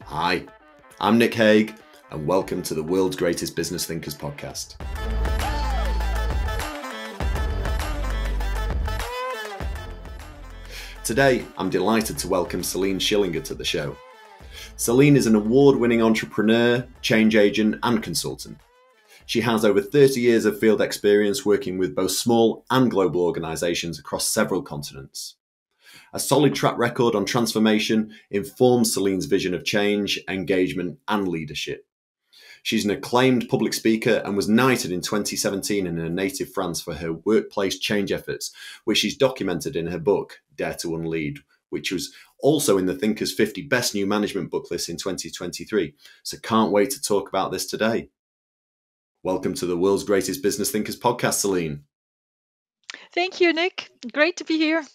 Hi, I'm Nick Haig, and welcome to the World's Greatest Business Thinkers podcast. Today, I'm delighted to welcome Celine Schillinger to the show. Celine is an award-winning entrepreneur, change agent, and consultant. She has over 30 years of field experience working with both small and global organizations across several continents. A solid track record on transformation informs Celine's vision of change, engagement, and leadership. She's an acclaimed public speaker and was knighted in 2017 in her native France for her workplace change efforts, which she's documented in her book, Dare to Unlead, which was also in the Thinkers 50 Best New Management book list in 2023. So can't wait to talk about this today. Welcome to the World's Greatest Business Thinkers podcast, Celine. Thank you, Nick. Great to be here.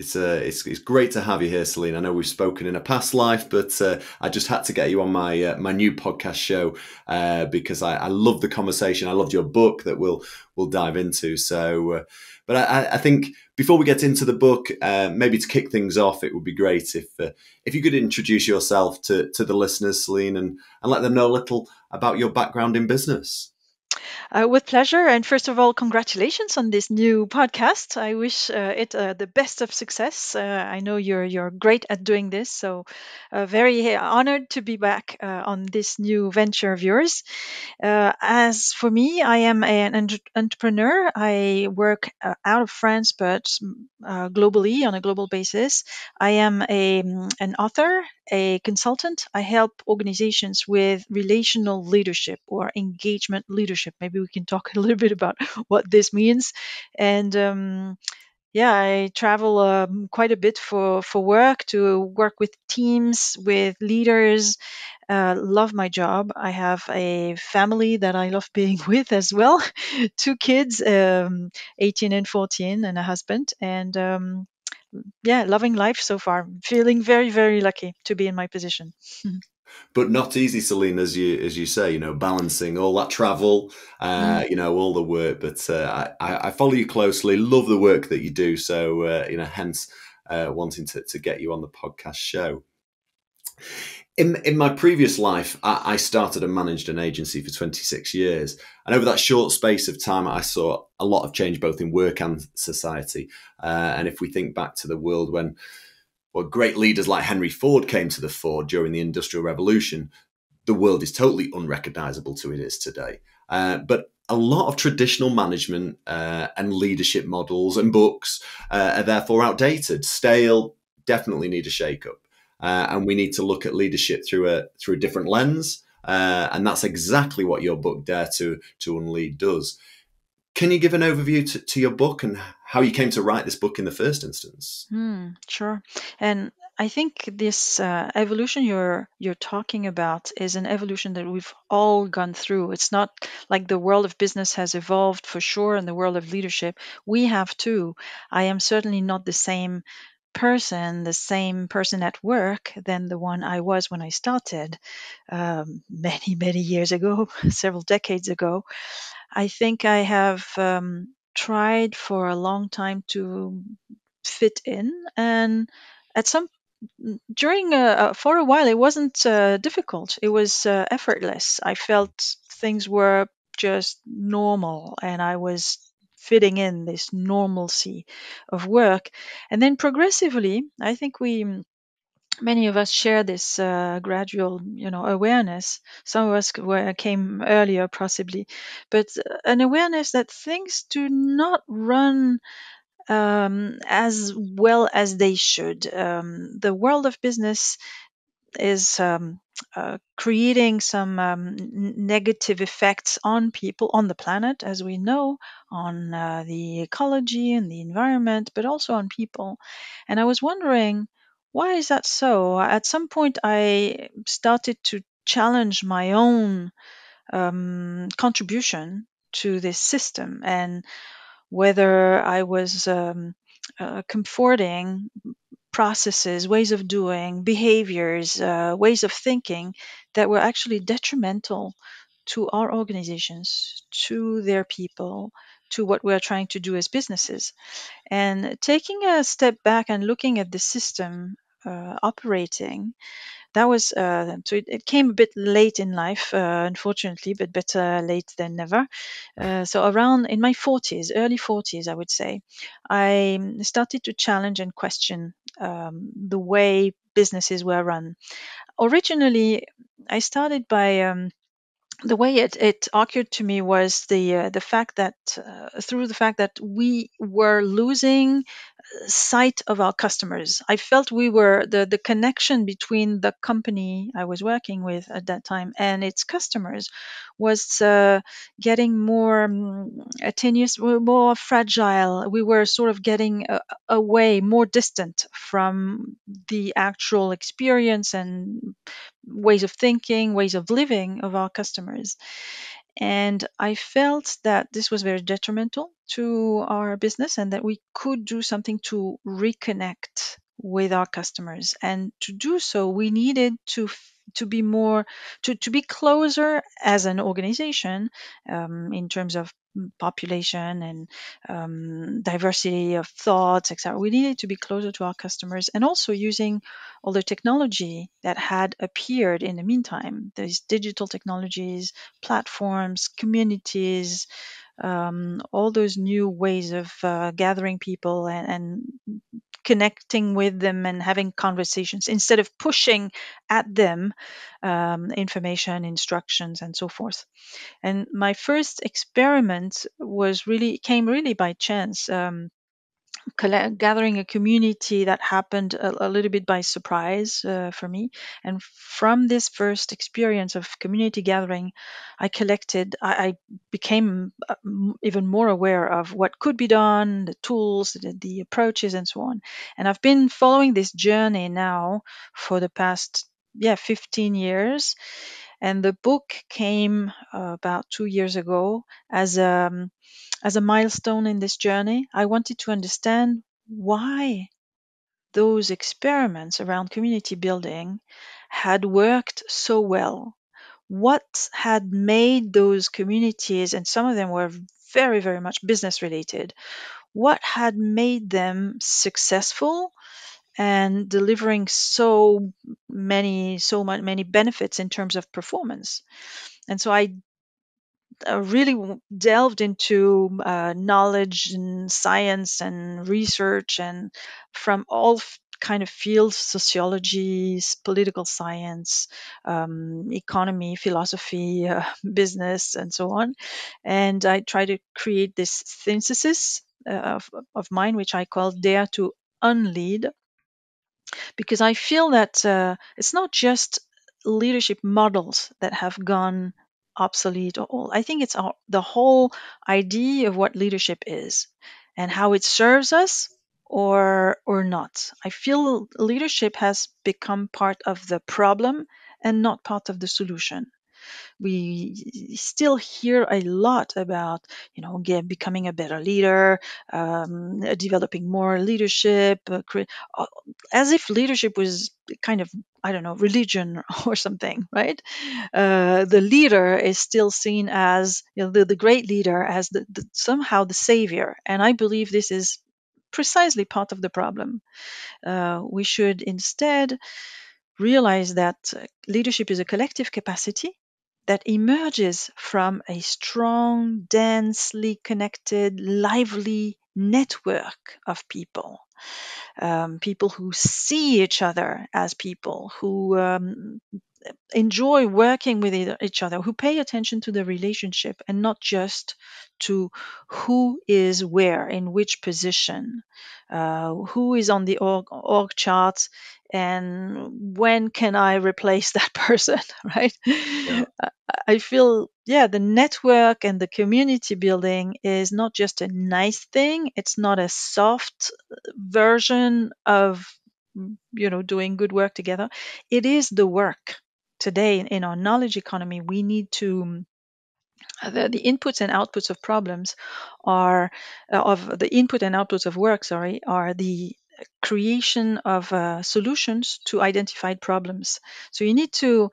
It's great to have you here, Celine. I know we've spoken in a past life, but I just had to get you on my new podcast show because I love the conversation. I loved your book that we'll dive into. So, but I think before we get into the book, maybe to kick things off, it would be great if you could introduce yourself to the listeners, Celine, and let them know a little about your background in business. With pleasure. And first of all, congratulations on this new podcast. I wish it the best of success. I know you're great at doing this, so very honored to be back on this new venture of yours. As for me, I am an entrepreneur. I work out of France, but globally on a global basis. I am an author, a consultant. I help organizations with relational leadership or engagement leadership. Maybe we can talk a little bit about what this means. And yeah, I travel quite a bit for work, to work with teams, with leaders. Love my job. I have a family that I love being with as well. Two kids, 18 and 14, and a husband. And yeah, loving life so far. Feeling very, very lucky to be in my position. But not easy, Celine, as you say. Balancing all that travel, Mm. all the work. But I follow you closely. Love the work that you do. So hence wanting to get you on the podcast show. In my previous life, I started and managed an agency for 26 years. And over that short space of time, I saw a lot of change both in work and society. And if we think back to the world when great leaders like Henry Ford came to the fore during the Industrial Revolution, the world is totally unrecognizable to it is today. But a lot of traditional management and leadership models and books are therefore outdated, stale, definitely need a shake-up. And we need to look at leadership through a different lens. And that's exactly what your book, Dare to Unlead, does. Can you give an overview to your book and how you came to write this book in the first instance? Sure. And I think this evolution you're talking about is an evolution that we've all gone through. It's not like the world of business has evolved for sure, and the world of leadership we have too. I am certainly not the same person at work than the one I was when I started many, many years ago, several decades ago. I think I have tried for a long time to fit in, and at some during for a while it wasn't difficult. It was effortless. I felt things were just normal, and I was fitting in this normalcy of work. And then progressively, I think we many of us share this gradual awareness. Some of us came earlier possibly, but an awareness that things do not run as well as they should. The world of business is creating some negative effects on people, on the planet, as we know, on the ecology and the environment, but also on people. And I was wondering, why is that so? At some point, I started to challenge my own contribution to this system, and whether I was comforting processes, ways of doing, behaviors, ways of thinking that were actually detrimental to our organizations, to their people, to what we're trying to do as businesses. And taking a step back and looking at the system operating, That was so it came a bit late in life, unfortunately, but better late than never. So around in my 40s, early 40s, I would say, I started to challenge and question the way businesses were run. Originally, I started by the way it occurred to me was the fact that through the fact that we were losing sight of our customers. I felt we were the connection between the company I was working with at that time and its customers was getting more tenuous, more fragile. We were sort of getting away, more distant from the actual experience and ways of thinking, ways of living of our customers. And I felt that this was very detrimental to our business and that we could do something to reconnect with our customers. And to do so, we needed to be more to be closer as an organization in terms of population and diversity of thoughts, etc. We needed to be closer to our customers and also using all the technology that had appeared in the meantime. These digital technologies, platforms, communities, all those new ways of gathering people and connecting with them and having conversations instead of pushing at them information, instructions, and so forth. And my first experiment was really came really by chance. Gathering a community that happened a little bit by surprise for me. And from this first experience of community gathering, I became even more aware of what could be done, the tools, the approaches, and so on. And I've been following this journey now for the past 15 years. And the book came about 2 years ago as a milestone in this journey. I wanted to understand why those experiments around community building had worked so well. What had made those communities, and some of them were very, very much business related, what had made them successful and delivering many benefits in terms of performance. And so I really delved into knowledge and science and research and from all kind of fields, sociology, political science, economy, philosophy, business, and so on. And I try to create this synthesis of mine, which I call Dare to Unlead, because I feel that it's not just leadership models that have gone obsolete or old. I think it's the whole idea of what leadership is and how it serves us or not. I feel leadership has become part of the problem and not part of the solution. We still hear a lot about becoming a better leader, developing more leadership, uh, as if leadership was kind of, I don't know, religion or something, right? The leader is still seen as the great leader as somehow the savior, and I believe this is precisely part of the problem. We should instead realize that leadership is a collective capacity that emerges from a strong, densely connected, lively network of people. People who see each other as people, who enjoy working with each other, who pay attention to the relationship and not just to who is where, in which position, who is on the org chart, and when can I replace that person, right? Yeah. I feel, yeah, the network and the community building is not just a nice thing. It's not a soft version of, doing good work together. It is the work. Today in our knowledge economy, we need to the inputs and outputs of problems are of the input and outputs of work, sorry, are the creation of solutions to identified problems. So you need to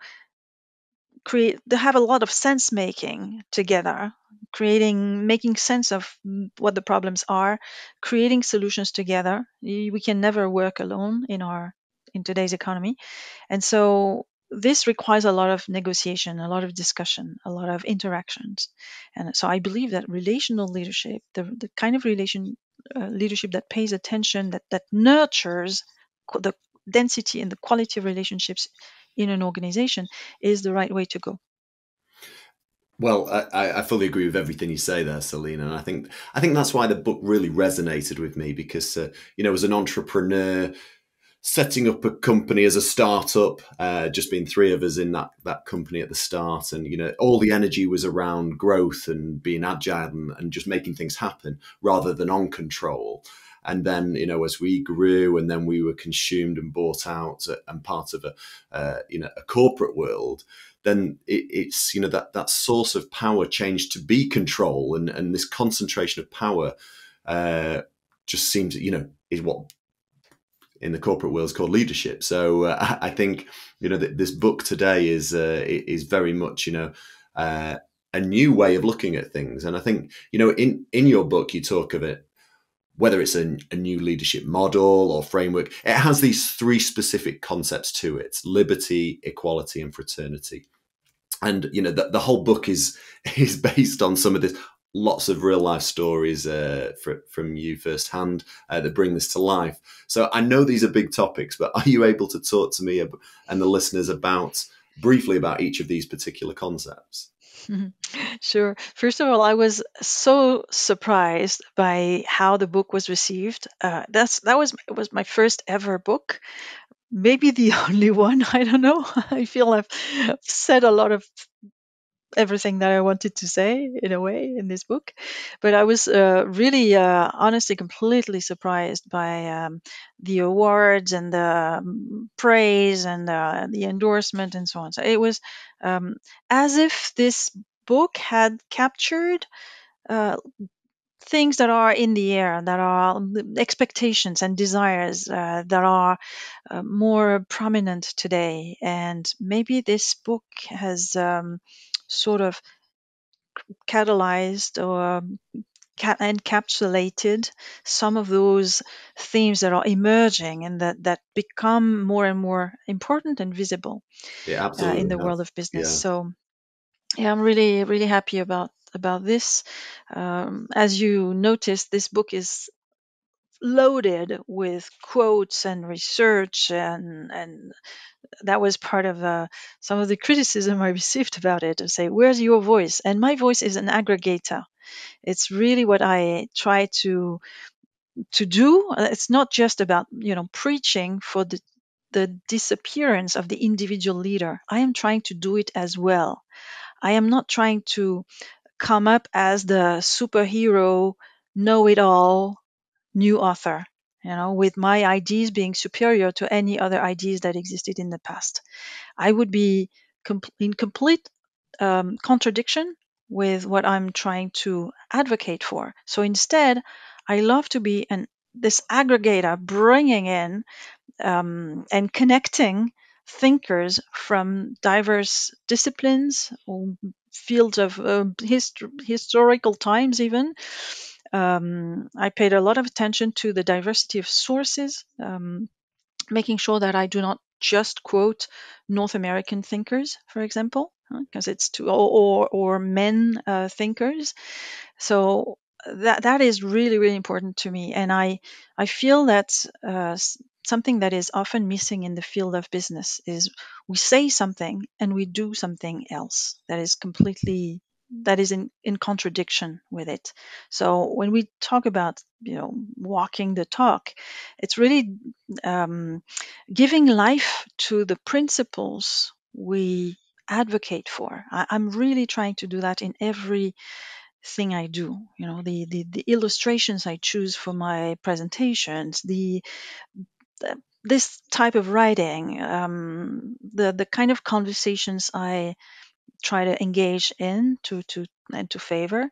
have a lot of sense making together, making sense of what the problems are, creating solutions together. We can never work alone in our in today's economy. And so this requires a lot of negotiation, a lot of discussion, a lot of interactions. And so I believe that relational leadership, the kind of leadership that pays attention, that nurtures the density and the quality of relationships in an organization, is the right way to go. Well, I fully agree with everything you say there, Celine, and I think that's why the book really resonated with me because as an entrepreneur, setting up a company as a startup, just being three of us in that company at the start, and all the energy was around growth and being agile and just making things happen rather than on control. And then as we grew, and then we were consumed and bought out and part of a corporate world, then it's that source of power changed to be control, and this concentration of power just seems is what in the corporate world is called leadership. So I think this book today is very much a new way of looking at things. And I think in your book you talk of it, whether it's a new leadership model or framework, it has these three specific concepts to it: liberty, equality, and fraternity. And the whole book is based on some of this, lots of real life stories from you firsthand that bring this to life. So I know these are big topics, but are you able to talk to me and the listeners briefly about each of these particular concepts? Sure. First of all, I was so surprised by how the book was received. It was my first ever book, maybe the only one. I don't know. I feel I've said a lot of everything that I wanted to say in a way in this book, but I was really, honestly, completely surprised by the awards and the praise and the endorsement and so on. So it was as if this book had captured uh, things that are in the air, that are expectations and desires that are more prominent today. And maybe this book has sort of catalyzed or encapsulated some of those themes that are emerging and that become more and more important and visible It in absolutely the world has. of business. Yeah. So yeah, I'm really, really happy about this. As you noticed, this book is loaded with quotes and research, and that was part of some of the criticism I received about it, to say, where's your voice? And my voice is an aggregator. It's really what I try to do. It's not just about preaching for the disappearance of the individual leader. I am trying to do it as well. I am not trying to come up as the superhero, know-it-all new author, with my ideas being superior to any other ideas that existed in the past. I would be in complete contradiction with what I'm trying to advocate for. So instead, I love to be this aggregator, bringing in and connecting thinkers from diverse disciplines or fields of historical times even. I paid a lot of attention to the diversity of sources, making sure that I do not just quote North American thinkers, for example, because it's too, or men thinkers. So that is really, really important to me, and I feel that something that is often missing in the field of business is we say something and we do something else that is in contradiction with it. So when we talk about walking the talk, it's really giving life to the principles we advocate for. I'm really trying to do that in every thing I do. The illustrations I choose for my presentations, this type of writing, the kind of conversations I try to engage in to favor.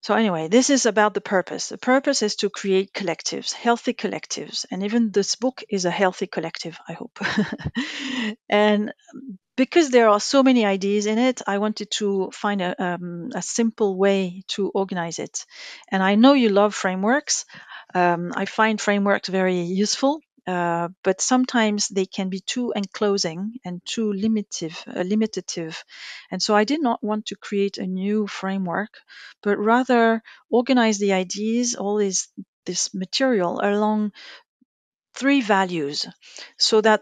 So anyway, this is about the purpose. The purpose is to create collectives, healthy collectives, and even this book is a healthy collective, I hope. And because there are so many ideas in it, I wanted to find a simple way to organize it. And I know you love frameworks. I find frameworks very useful. but sometimes they can be too enclosing and too limitative. And so I did not want to create a new framework, but rather organize the ideas, all this material along three values, so that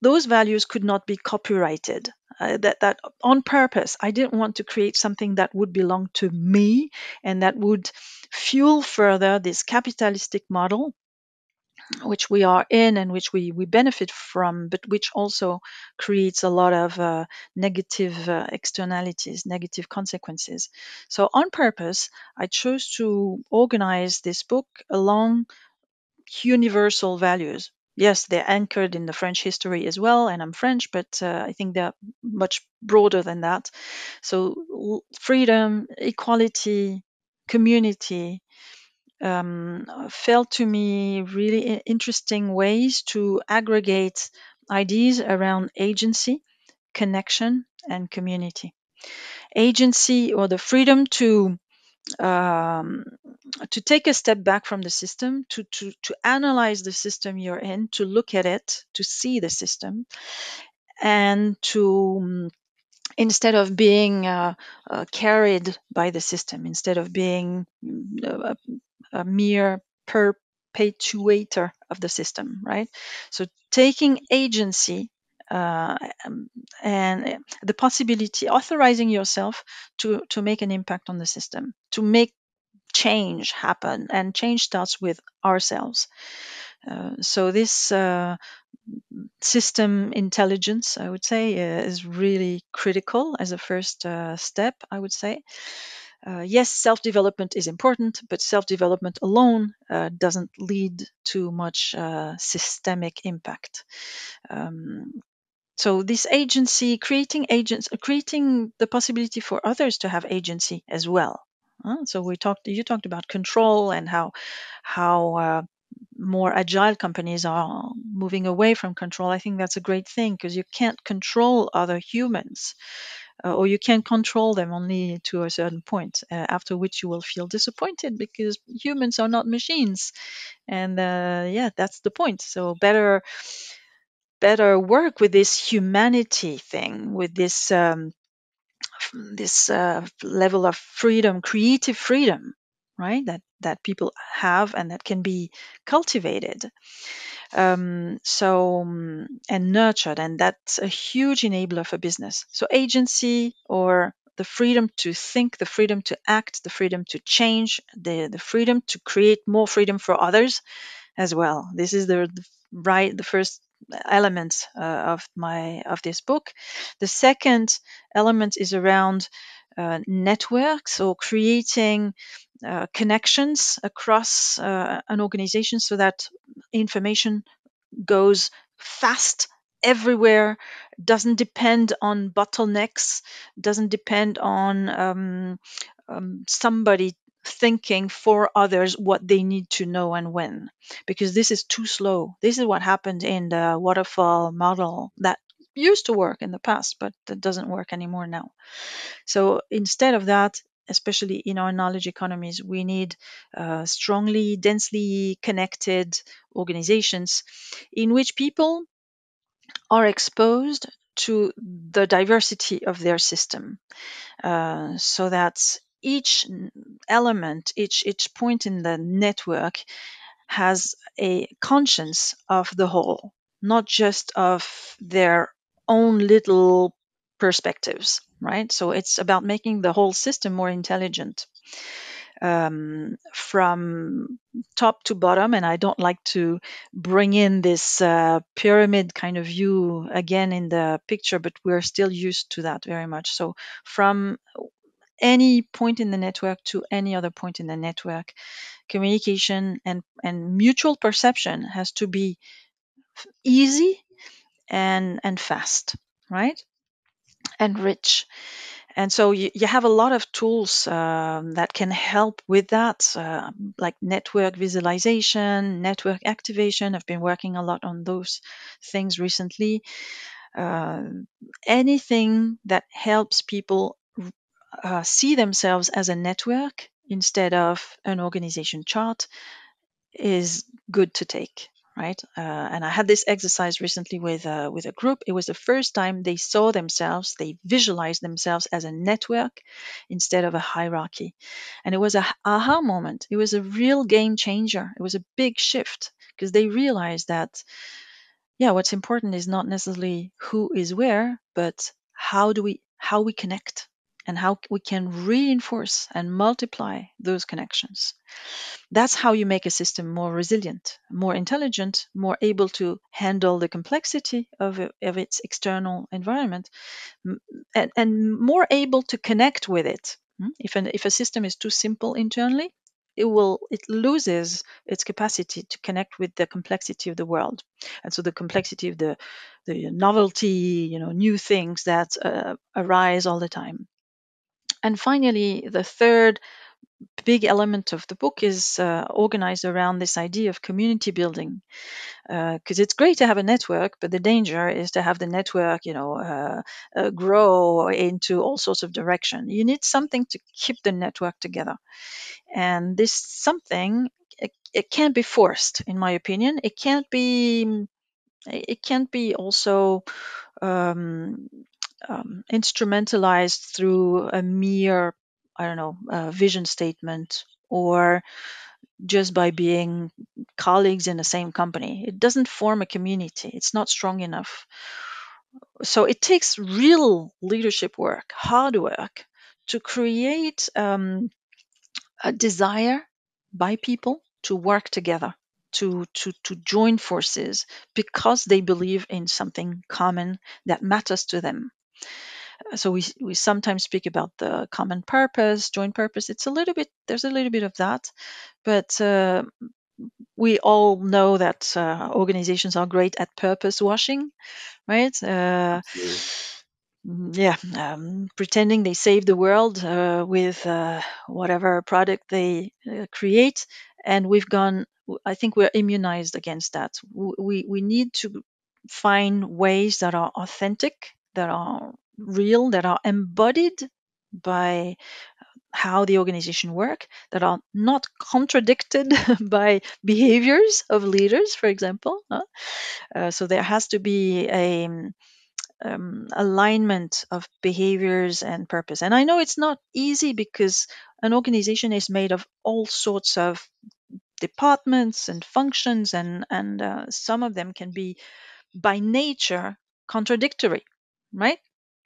those values could not be copyrighted. That on purpose, I didn't want to create something that would belong to me and that would fuel further this capitalistic model which we are in and which we benefit from, but which also creates a lot of negative externalities, negative consequences. So, on purpose, I chose to organize this book along universal values. Yes, they're anchored in the French history as well, and I'm French, but I think they're much broader than that. So, freedom, equality, community, felt to me really interesting ways to aggregate ideas around agency, connection, and community. Agency, or the freedom um, to take a step back from the system, to analyze the system you're in, to look at it, to see the system, and to instead of being carried by the system, instead of being a mere perpetuator of the system, right? So taking agency uh, um, and the possibility, authorizing yourself to make an impact on the system, to make change happen, and change starts with ourselves. So this system intelligence, I would say, is really critical as a first step, I would say. Yes, self development is important, but self development alone doesn't lead to much systemic impact. Um, so this agency, creating the possibility for others to have agency as well. So you talked about control and how more agile companies are moving away from control. I think that's a great thing because you can't control other humans, or you can control them only to a certain point, after which you will feel disappointed because humans are not machines. And yeah, that's the point. So better work with this humanity thing, with this level of freedom, creative freedom, right? That people have and that can be cultivated, and nurtured, and that's a huge enabler for business. So agency, or the freedom to think, the freedom to act, the freedom to change, the freedom to create more freedom for others as well. This is the first element of this book. The second element is around networks, or creating connections across an organization so that information goes fast everywhere, doesn't depend on bottlenecks, doesn't depend on somebody thinking for others what they need to know and when, because this is too slow. This is what happened in the waterfall model that used to work in the past, but that doesn't work anymore now. So instead of that, especially in our knowledge economies, we need strongly, densely connected organizations in which people are exposed to the diversity of their system, so that each element, each point in the network has a conscience of the whole, not just of their own little perspectives, right? So it's about making the whole system more intelligent, from top to bottom. And I don't like to bring in this pyramid kind of view again in the picture, but we're still used to that very much. So from any point in the network to any other point in the network, communication and mutual perception has to be easy and fast, right? And rich. And so you have a lot of tools that can help with that, like network visualization, network activation. I've been working a lot on those things recently. Uh, Anything that helps people see themselves as a network instead of an organization chart is good to take. right? And I had this exercise recently with a group. It was the first time they saw themselves, they visualized themselves as a network instead of a hierarchy, and it was a aha moment. It was a real game changer. It was a big shift because they realized that, yeah, what's important is not necessarily who is where, but how we connect and how we can reinforce and multiply those connections. That's how you make a system more resilient, more intelligent, more able to handle the complexity of its external environment, m- and more able to connect with it. If a system is too simple internally, it loses its capacity to connect with the complexity of the world, and so the complexity of the novelty, new things that arise all the time. And finally, the third big element of the book is organized around this idea of community building, because it's great to have a network, but the danger is to have the network, grow into all sorts of direction. You need something to keep the network together, and this something, it can't be forced, in my opinion. It can't be also um, instrumentalized through a mere, I don't know, vision statement, or just by being colleagues in the same company. It doesn't form a community. It's not strong enough. So it takes real leadership work, hard work, to create a desire by people to work together, to join forces because they believe in something common that matters to them. So we sometimes speak about the common purpose, joint purpose. There's a little bit of that, but we all know that organizations are great at purpose washing, right? Absolutely. Yeah, pretending they save the world with whatever product they create, and we've gone. I think we're immunized against that. We need to find ways that are authentic, that are real, that are embodied by how the organization work, that are not contradicted by behaviors of leaders, for example. So there has to be a alignment of behaviors and purpose. And I know it's not easy because an organization is made of all sorts of departments and functions, and some of them can be by nature contradictory, right?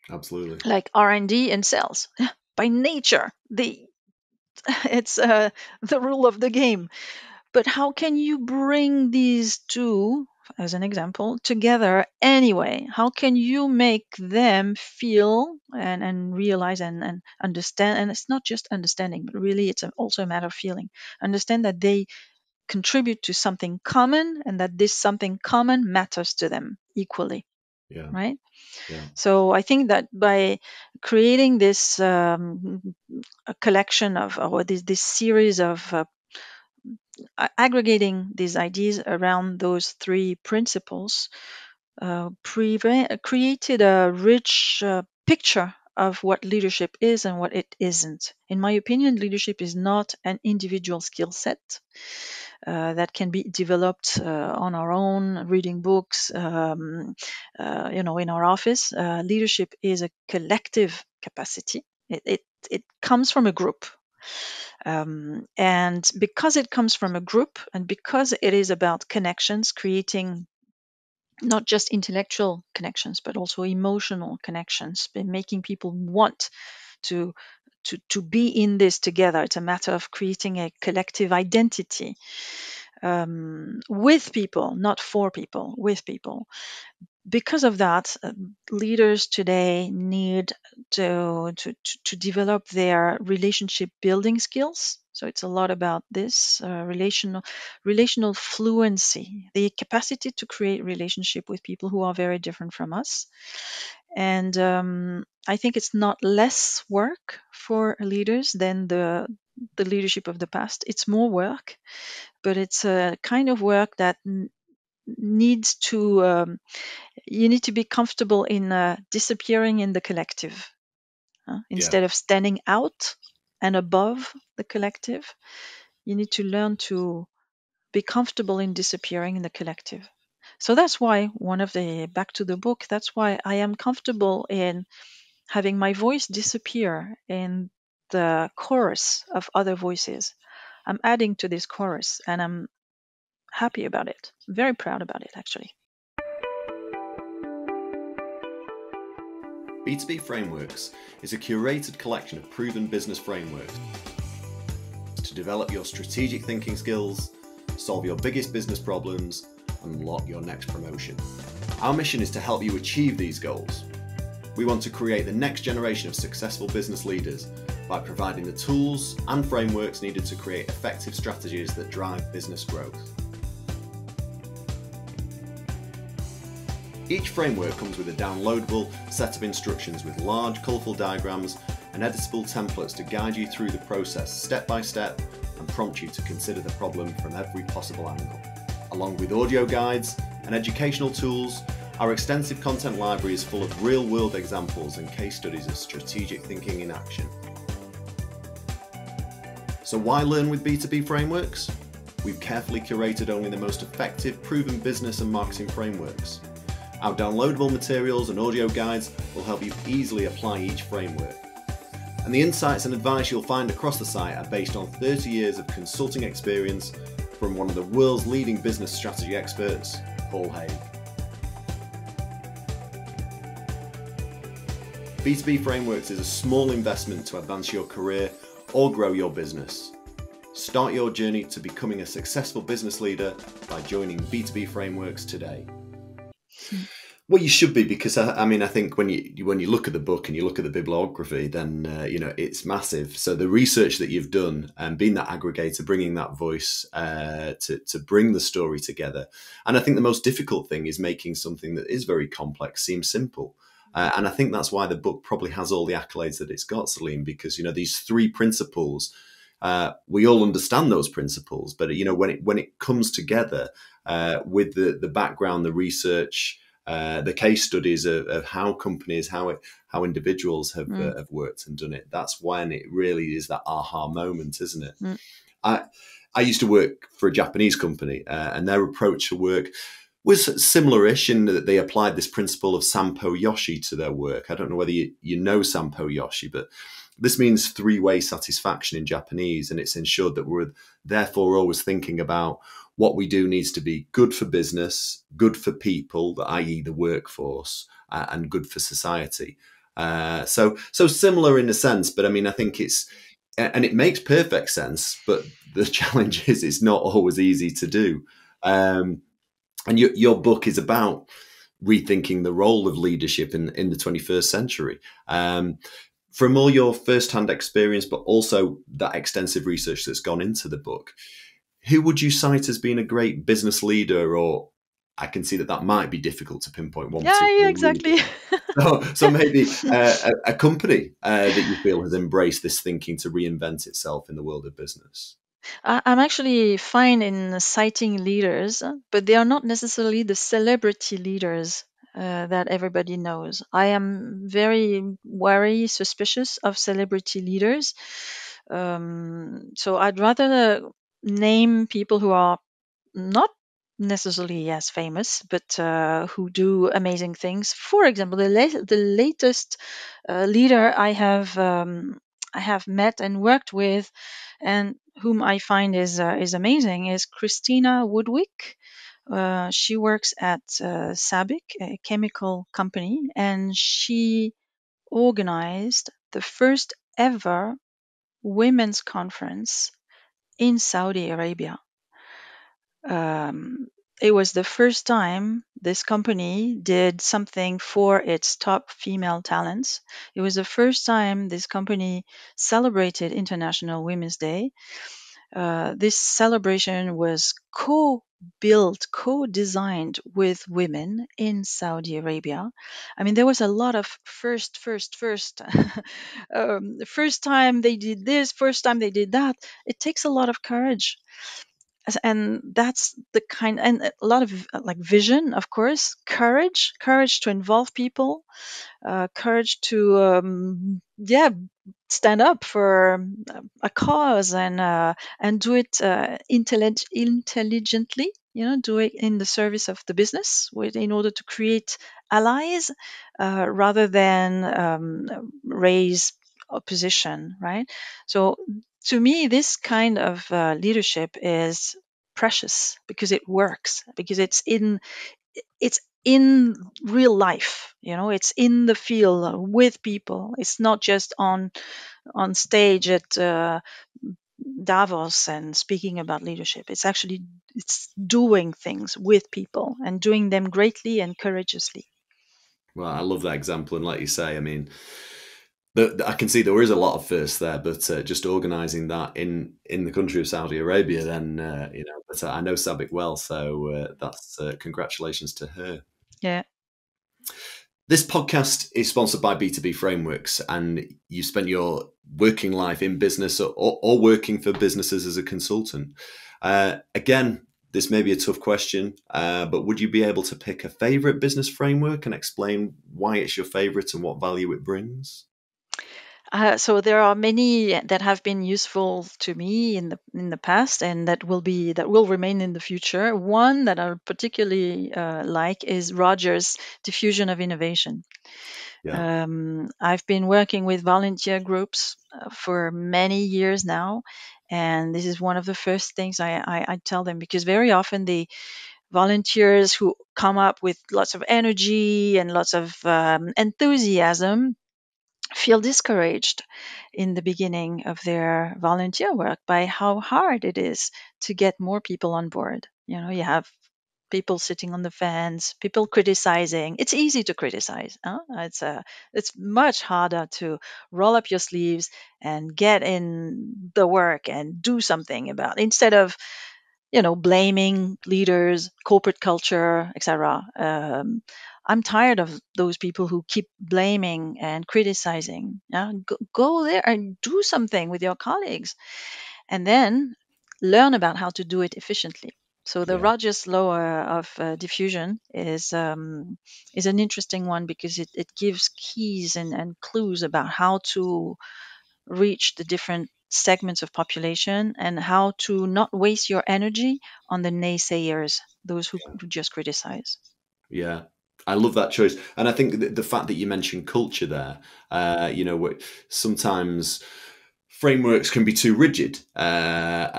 Absolutely. Like R&D and sales. By nature, it's the rule of the game. But how can you bring these two, as an example, together anyway? How can you make them feel and realize and understand? And it's not just understanding, but really it's also a matter of feeling. Understand that they contribute to something common and that this something common matters to them equally, Yeah. right? Yeah. So I think that by creating this a collection of, or this series of aggregating these ideas around those three principles, created a rich picture of what leadership is and what it isn't. In my opinion, leadership is not an individual skill set that can be developed on our own, reading books, in our office. Leadership is a collective capacity. It comes from a group, and because it comes from a group, and because it is about connections, creating not just intellectual connections, but also emotional connections, by making people want to to be in this together. It's a matter of creating a collective identity with people, not for people, with people. Because of that, leaders today need to develop their relationship building skills. So it's a lot about this relational fluency, the capacity to create relationship with people who are very different from us. And I think it's not less work for leaders than the leadership of the past. It's more work, but it's a kind of work that needs to you need to be comfortable in disappearing in the collective, Yeah. instead of standing out and above the collective. You need to learn to be comfortable in disappearing in the collective. So that's why one of the back to the book, that's why I am comfortable in having my voice disappear in the chorus of other voices. I'm adding to this chorus and I'm happy about it. Very proud about it, actually. B2B Frameworks is a curated collection of proven business frameworks to develop your strategic thinking skills, solve your biggest business problems, and unlock your next promotion. Our mission is to help you achieve these goals. We want to create the next generation of successful business leaders by providing the tools and frameworks needed to create effective strategies that drive business growth. Each framework comes with a downloadable set of instructions with large, colourful diagrams and editable templates to guide you through the process step by step and prompt you to consider the problem from every possible angle. Along with audio guides and educational tools, our extensive content library is full of real-world examples and case studies of strategic thinking in action. So why learn with B2B frameworks? We've carefully curated only the most effective, proven business and marketing frameworks. Our downloadable materials and audio guides will help you easily apply each framework. And the insights and advice you'll find across the site are based on 30 years of consulting experience from one of the world's leading business strategy experts, Paul Haig. B2B Frameworks is a small investment to advance your career or grow your business. Start your journey to becoming a successful business leader by joining B2B Frameworks today. Well, you should be, because I think when you look at the book and you look at the bibliography, then it's massive. So the research that you've done and being that aggregator, bringing that voice to bring the story together, and I think the most difficult thing is making something that is very complex seem simple. And I think that's why the book probably has all the accolades that it's got, Celine, because these three principles. We all understand those principles, but when it comes together with the background, the research, the case studies of how companies, how individuals have worked and done it, that's when it really is that aha moment, isn't it? I used to work for a Japanese company, and their approach to work was similar-ish in that they applied this principle of Sampo Yoshi to their work. I don't know whether you know Sampo Yoshi, but this means three-way satisfaction in Japanese, and it's ensured that we're therefore always thinking about what we do needs to be good for business, good for people, i.e. the workforce, and good for society. So similar in a sense, but I think and it makes perfect sense, but the challenge is it's not always easy to do. And your book is about rethinking the role of leadership in the 21st century. From all your first-hand experience, but also that extensive research that's gone into the book, who would you cite as being a great business leader? Or I can see that might be difficult to pinpoint one. Yeah, exactly. So maybe a company that you feel has embraced this thinking to reinvent itself in the world of business. I'm actually fine in citing leaders, but they are not necessarily the celebrity leaders that everybody knows. I am very wary, suspicious of celebrity leaders. So I'd rather name people who are not necessarily as famous, but who do amazing things. For example, the latest leader I have met and worked with, and whom I find is amazing, is Christina Woodwick. She works at Sabic, a chemical company, and she organized the first ever women's conference in Saudi Arabia. It was the first time this company did something for its top female talents. It was the first time this company celebrated International Women's Day. This celebration was co-built, co-designed with women in Saudi Arabia. There was a lot of first. First time they did this, first time they did that. It takes a lot of courage. and that's the kind, and a lot of like vision, of course, courage to involve people, courage to yeah, stand up for a cause, and do it intelligently, do it in the service of the business, in order to create allies, rather than raise opposition, right? So to me, this kind of leadership is precious because it works, because it's in real life, it's in the field with people. It's not just on stage at Davos and speaking about leadership. It's doing things with people and doing them greatly and courageously. Well, I love that example, and like you say, I mean, I can see there is a lot of firsts there, but just organising that in the country of Saudi Arabia, then But I know Sabic well, so that's congratulations to her. Yeah. This podcast is sponsored by B2B Frameworks, and you spent your working life in business or working for businesses as a consultant. Again, this may be a tough question, but would you be able to pick a favorite business framework and explain why it's your favorite and what value it brings? So there are many that have been useful to me in the past, and that will remain in the future. One that I particularly like is Rogers' Diffusion of Innovation. Yeah. I've been working with volunteer groups for many years now, and this is one of the first things I tell them, because very often the volunteers who come up with lots of energy and lots of enthusiasm feel discouraged in the beginning of their volunteer work by how hard it is to get more people on board. You have people sitting on the fence, people criticizing. It's easy to criticize. Huh? It's much harder to roll up your sleeves and get in the work and do something about, instead of blaming leaders, corporate culture, etc. I'm tired of those people who keep blaming and criticizing. Yeah? Go there and do something with your colleagues, and then learn about how to do it efficiently. So the Yeah. Rogers law of diffusion is an interesting one, because it gives keys and clues about how to reach the different segments of population, and how to not waste your energy on the naysayers, those who just criticize. Yeah. I love that choice. And I think the fact that you mentioned culture there, sometimes frameworks can be too rigid. So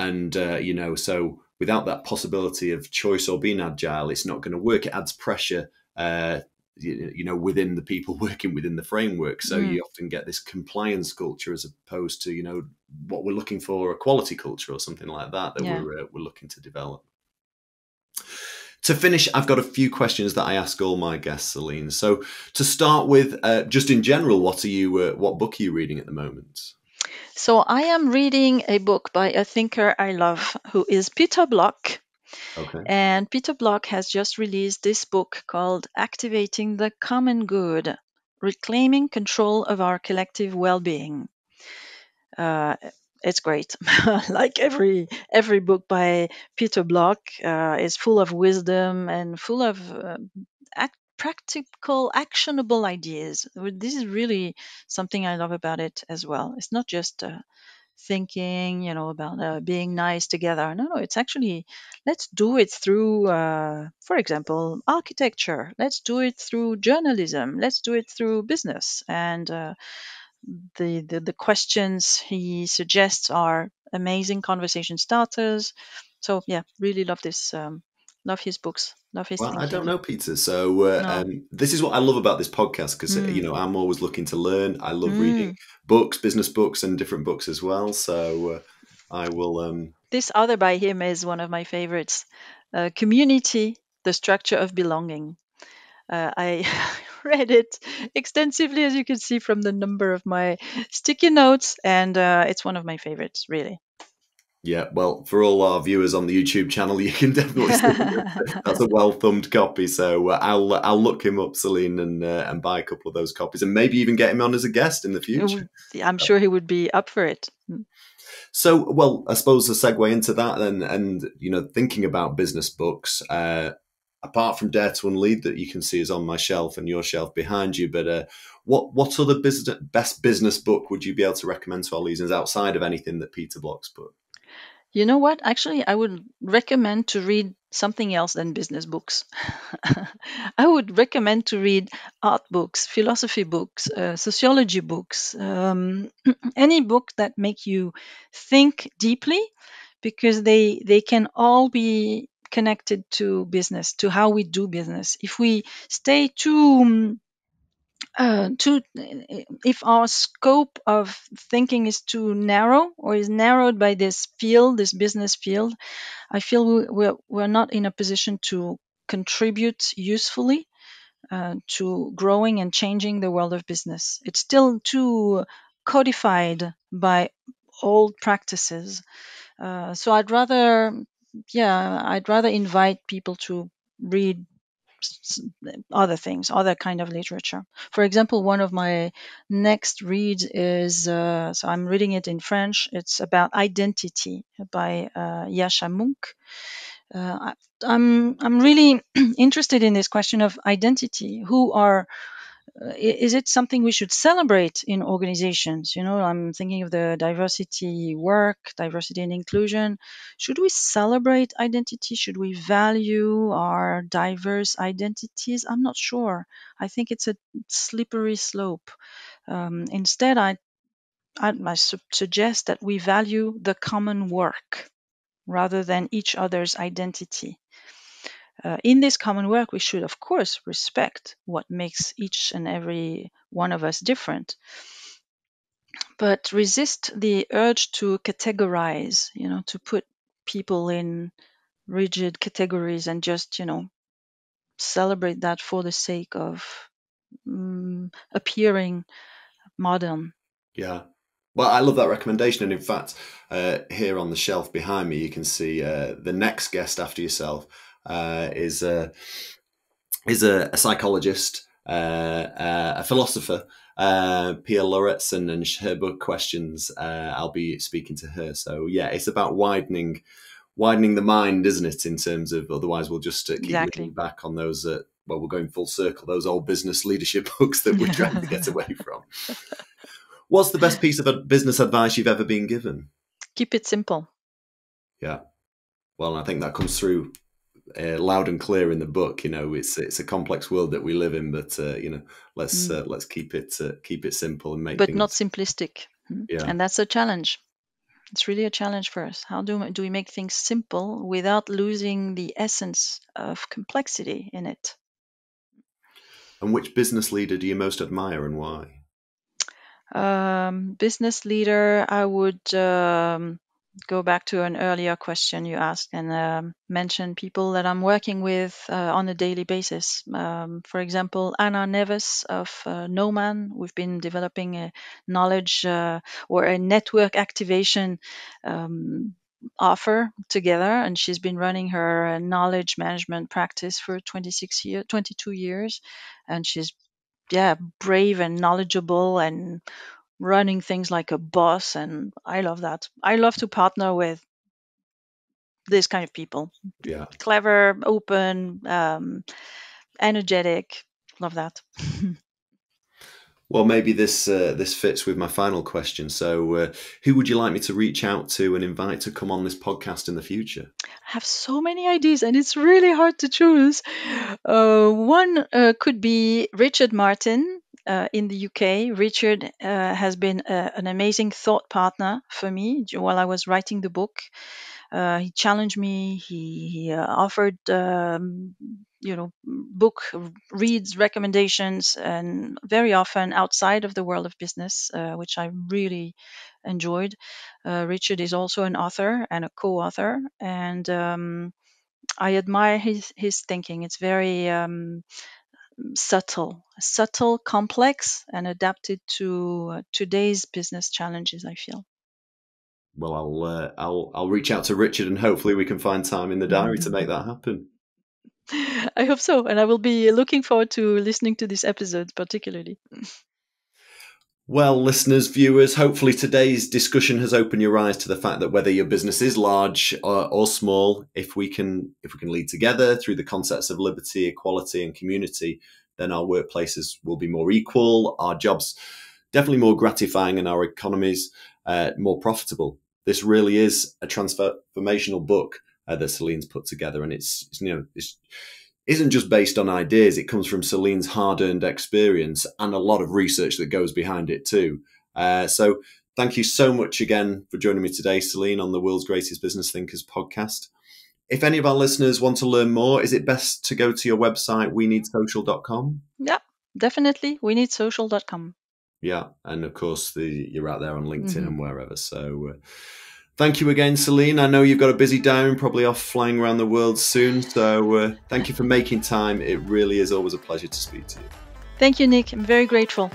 without that possibility of choice or being agile, it's not going to work. It adds pressure, within the people working within the framework. So Mm, you often get this compliance culture as opposed to, what we're looking for, a quality culture or something like that yeah. we're looking to develop. To finish, I've got a few questions that I ask all my guests, Celine. So, to start with, just in general, what book are you reading at the moment? So I am reading a book by a thinker I love, who is Peter Block. Okay. And Peter Block has just released this book called Activating the Common Good: Reclaiming Control of Our Collective Well-Being. Uh, it's great. Like every book by Peter Block is full of wisdom and full of practical, actionable ideas. This is really something I love about it as well. It's not just thinking, about being nice together. No, it's actually, let's do it through, for example, architecture. Let's do it through journalism. Let's do it through business. And the questions he suggests are amazing conversation starters. So yeah, really love this. Love his books. Love his Well, I don't thinking. know, Peter. So No. this is what I love about this podcast because Mm. I'm always looking to learn. I love reading Mm. books, business books, and different books as well. So I will. This other by him is one of my favorites. Community, the Structure of Belonging. I read it extensively, as you can see from the number of my sticky notes, and it's one of my favorites, really. Yeah, well, for all our viewers on the YouTube channel, you can definitely see that's a well thumbed copy. So I'll look him up, Celine, and buy a couple of those copies, and maybe even get him on as a guest in the future. I'm sure he would be up for it. Mm. So, well, I suppose a segue into that then, and thinking about business books, apart from Dare to Unlead that you can see is on my shelf and your shelf behind you, but what other best business book would you be able to recommend to our listeners outside of anything that Peter Block's put? You know what? Actually, I would recommend to read something else than business books. I would recommend to read art books, philosophy books, sociology books, any book that make you think deeply, because they can all be connected to business, to how we do business. If we stay too if our scope of thinking is too narrow, or is narrowed by this field, this business field, I feel we're not in a position to contribute usefully to growing and changing the world of business. It's still too codified by old practices. So I'd rather invite people to read other things, other kind of literature. For example, one of my next reads is so I'm reading it in French. It's about identity by Yasha Munk. I'm really interested in this question of identity. Who are is it something we should celebrate in organizations? I'm thinking of the diversity work, diversity and inclusion. Should we celebrate identity? Should we value our diverse identities? I'm not sure. I think it's a slippery slope. Instead, I suggest that we value the common work rather than each other's identity. In this common work, we should, of course, respect what makes each and every one of us different, but resist the urge to categorize, to put people in rigid categories and just, celebrate that for the sake of appearing modern. Yeah. Well, I love that recommendation. And in fact, here on the shelf behind me, you can see the next guest after yourself is a psychologist, a philosopher, Pia Lauritsen, and her book Questions. I'll be speaking to her. So yeah, it's about widening the mind, isn't it? In terms of, otherwise we'll just keep Exactly. leaning back on those. Well, we're going full circle. Those old business leadership books that we're trying to get away from. What's the best piece of business advice you've ever been given? Keep it simple. Yeah. Well, I think that comes through loud and clear in the book. It's a complex world that we live in, but let's keep it simple and make But not things. simplistic. Yeah. And that's a challenge. It's really a challenge for us. How do we make things simple without losing the essence of complexity in it? And which business leader do you most admire and why? Business leader, I would go back to an earlier question you asked and mention people that I'm working with on a daily basis. For example, Anna Neves of Noman. We've been developing a knowledge or a network activation offer together, and she's been running her knowledge management practice for 22 years, and she's brave and knowledgeable and running things like a boss, and I love that. I love to partner with this kind of people. Yeah. Clever, open, energetic. Love that. Well, maybe this fits with my final question. So, who would you like me to reach out to and invite to come on this podcast in the future? I have so many ideas and it's really hard to choose. One could be Richard Martin in the UK. Richard has been an amazing thought partner for me while I was writing the book. He challenged me. He offered, book reads recommendations, and very often outside of the world of business, which I really enjoyed. Richard is also an author and a co-author, and I admire his thinking. It's very subtle, complex, and adapted to today's business challenges, I feel. Well, I'll reach out to Richard and hopefully we can find time in the diary to make that happen. I hope so, and I will be looking forward to listening to this episode particularly. Well, listeners, viewers, hopefully today's discussion has opened your eyes to the fact that whether your business is large or small, if we can lead together through the concepts of liberty, equality, and community, then our workplaces will be more equal, our jobs definitely more gratifying, and our economies more profitable. This really is a transformational book that Celine's put together, and it's isn't just based on ideas. It comes from Celine's hard-earned experience and a lot of research that goes behind it too. So thank you so much again for joining me today, Celine, on the World's Greatest Business Thinkers podcast. If any of our listeners want to learn more, is it best to go to your website, weneedsocial.com? Yeah, definitely. weneedsocial.com. Yeah, and of course, you're out there on LinkedIn and wherever. So thank you again, Celine. I know you've got a busy day, probably off flying around the world soon. So thank you for making time. It really is always a pleasure to speak to you. Thank you, Nick. I'm very grateful.